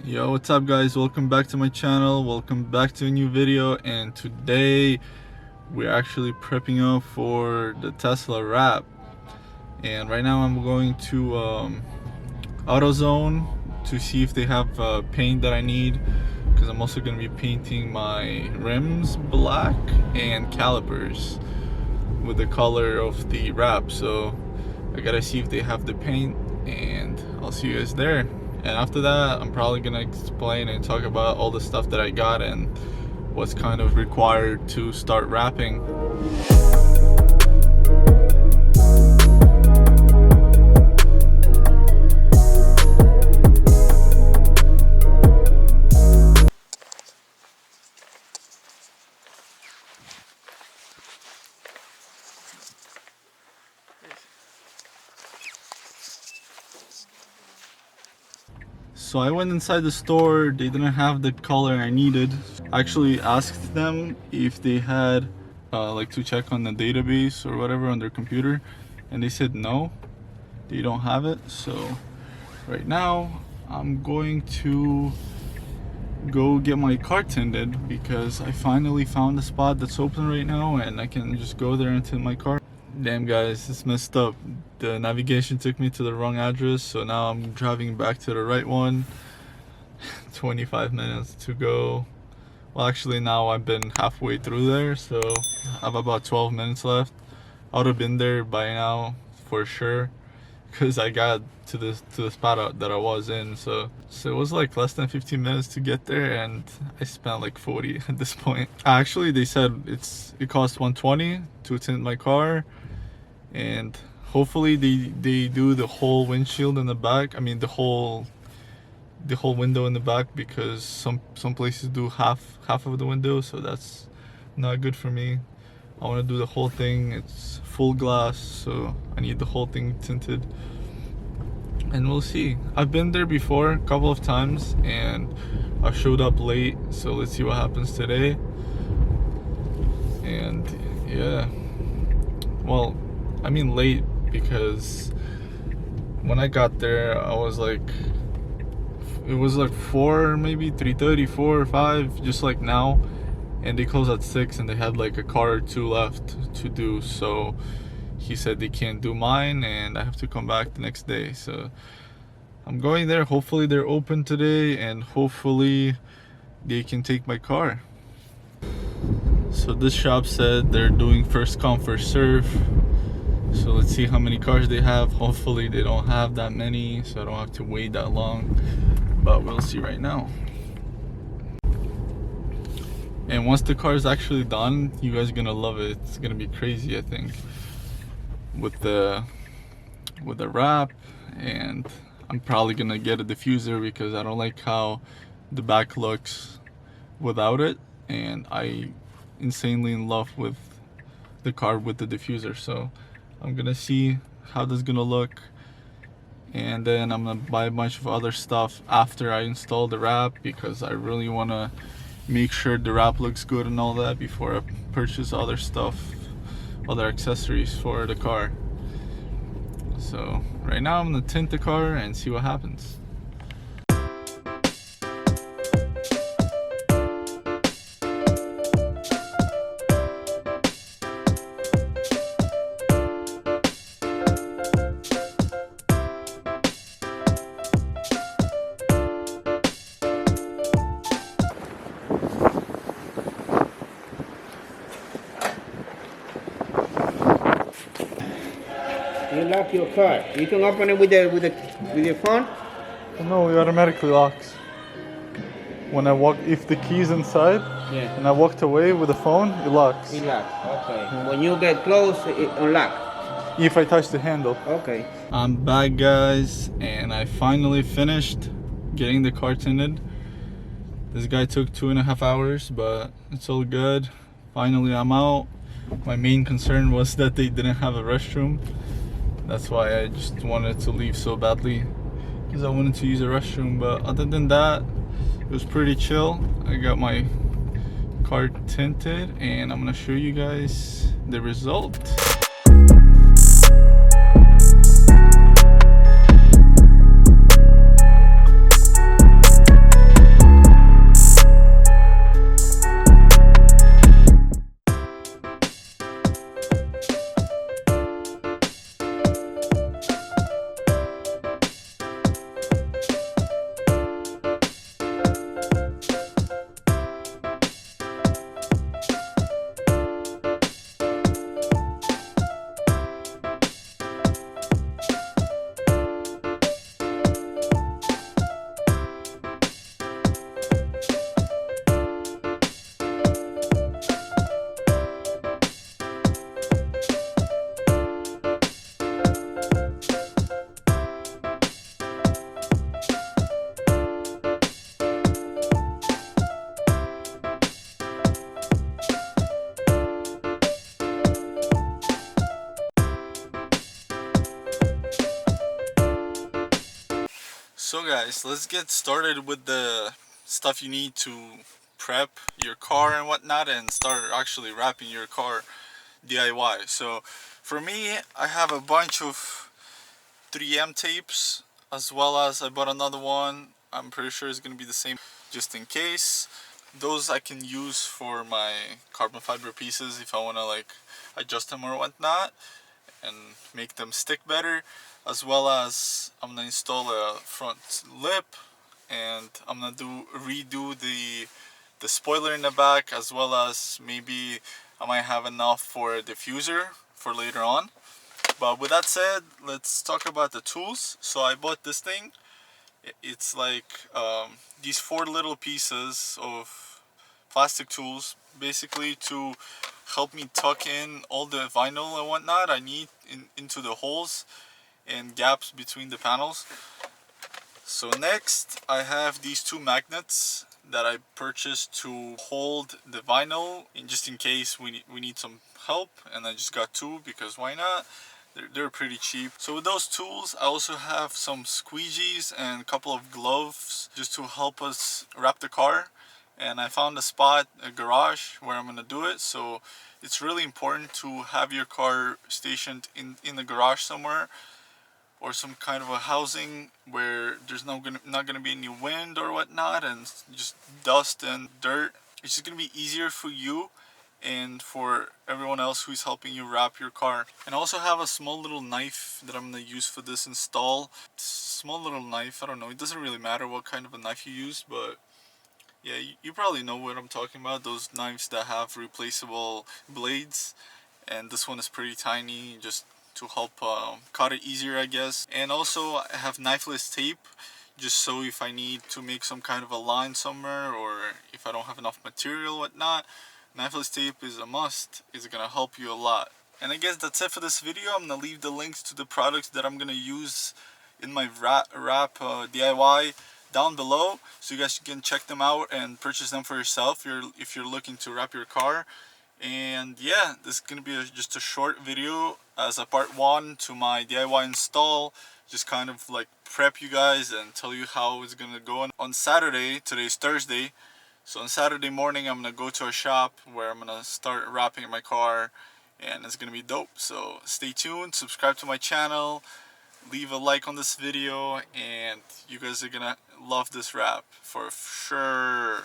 Yo, what's up guys? Welcome back to my channel. Welcome back to a new video, and today we're actually prepping up for the Tesla wrap. And right now I'm going to AutoZone to see if they have paint that I need, because I'm also going to be painting my rims black and calipers with the color of the wrap. So I gotta see if they have the paint, and I'll see you guys there. And after that, I'm probably gonna explain and talk about all the stuff that I got and what's kind of required to start wrapping. So I went inside the store. They didn't have the color I needed. I actually asked them if they had like to check on the database or whatever on their computer, and they said no, they don't have it. So right now I'm going to go get my car tinted, because I finally found a spot that's open right now and I can just go there and tint my car. Damn guys, it's messed up. The navigation took me to the wrong address, so now I'm driving back to the right one. 25 minutes to go. Well, actually now I've been halfway through there, so I have about 12 minutes left. I would have been there by now for sure, because I got to the spot that I was in. So it was like less than 15 minutes to get there, and I spent like 40 at this point. Actually, they said it costs 120 to tint my car, and hopefully they do the whole windshield in the back. I mean the whole window in the back, because some places do half of the window, so that's not good for me. I want to do the whole thing. It's full glass, so I need the whole thing tinted, and we'll see. I've been there before a couple of times and I showed up late, so let's see what happens today. And yeah, well, I mean late because when I got there I was like, it was like 4, maybe 3:30, 4 or 5, just like now, and they close at 6 and they had like a car or two left to do. So he said they can't do mine and I have to come back the next day. So I'm going there. Hopefully they're open today and hopefully they can take my car. So this shop said they're doing first come first serve, so let's see how many cars they have. Hopefully they don't have that many, so I don't have to wait that long, but we'll see right now. And once the car is actually done, you guys are gonna love it. It's gonna be crazy, I think, with the wrap. And I'm probably gonna get a diffuser because I don't like how the back looks without it, and I insanely in love with the car with the diffuser. So I'm gonna see how this is gonna look, and then I'm gonna buy a bunch of other stuff after I install the wrap, because I really want to make sure the wrap looks good and all that before I purchase other stuff, other accessories for the car. So right now I'm gonna tint the car and see what happens. You lock your car. You can open it with your phone. No, it automatically locks. When I walk, if the key's inside, Yeah. and I walked away with the phone, it locks. It locks. Okay. When you get close, it unlock. If I touch the handle. Okay. I'm back guys, and I finally finished getting the car tinted. This guy took 2.5 hours, but it's all good. Finally I'm out. My main concern was that they didn't have a restroom. That's why I just wanted to leave so badly, because I wanted to use a restroom. But other than that, it was pretty chill. I got my car tinted and I'm gonna show you guys the result. guys, let's get started with the stuff you need to prep your car and whatnot and start actually wrapping your car DIY. So for me, I have a bunch of 3M tapes, as well as I bought another one. I'm pretty sure it's gonna be the same, just in case. Those I can use for my carbon fiber pieces if I wanna like adjust them or whatnot and make them stick better, as well as I'm gonna install a front lip, and I'm gonna redo the spoiler in the back, as well as maybe I might have enough for a diffuser for later on. But with that said, let's talk about the tools. So I bought this thing. It's like these 4 little pieces of plastic tools, basically to help me tuck in all the vinyl and whatnot I need into the holes and gaps between the panels. So next I have these 2 magnets that I purchased to hold the vinyl just in case we need some help, and I just got 2 because why not? They're pretty cheap. So with those tools, I also have some squeegees and a couple of gloves just to help us wrap the car. And I found a spot, a garage, where I'm gonna do it. So it's really important to have your car stationed in the garage somewhere, or some kind of a housing where there's not gonna be any wind or whatnot, and just dust and dirt. It's just gonna be easier for you and for everyone else who's helping you wrap your car. And I also have a small little knife that I'm gonna use for this install. Small little knife, I don't know, it doesn't really matter what kind of a knife you use, but yeah, you probably know what I'm talking about. Those knives that have replaceable blades, and this one is pretty tiny, just to help cut it easier, I guess. And also I have knifeless tape, just so if I need to make some kind of a line somewhere, or if I don't have enough material, whatnot, knifeless tape is a must. It's gonna help you a lot. And I guess that's it for this video. I'm gonna leave the links to the products that I'm gonna use in my wrap DIY down below, so you guys can check them out and purchase them for yourself if you're looking to wrap your car. And yeah, this is gonna be just a short video as a part 1 to my DIY install. Just kind of like prep you guys and tell you how it's gonna go on Saturday. Today's Thursday, so on Saturday morning I'm gonna go to a shop where I'm gonna start wrapping my car, and it's gonna be dope. So stay tuned, subscribe to my channel, leave a like on this video, and you guys are gonna love this wrap for sure.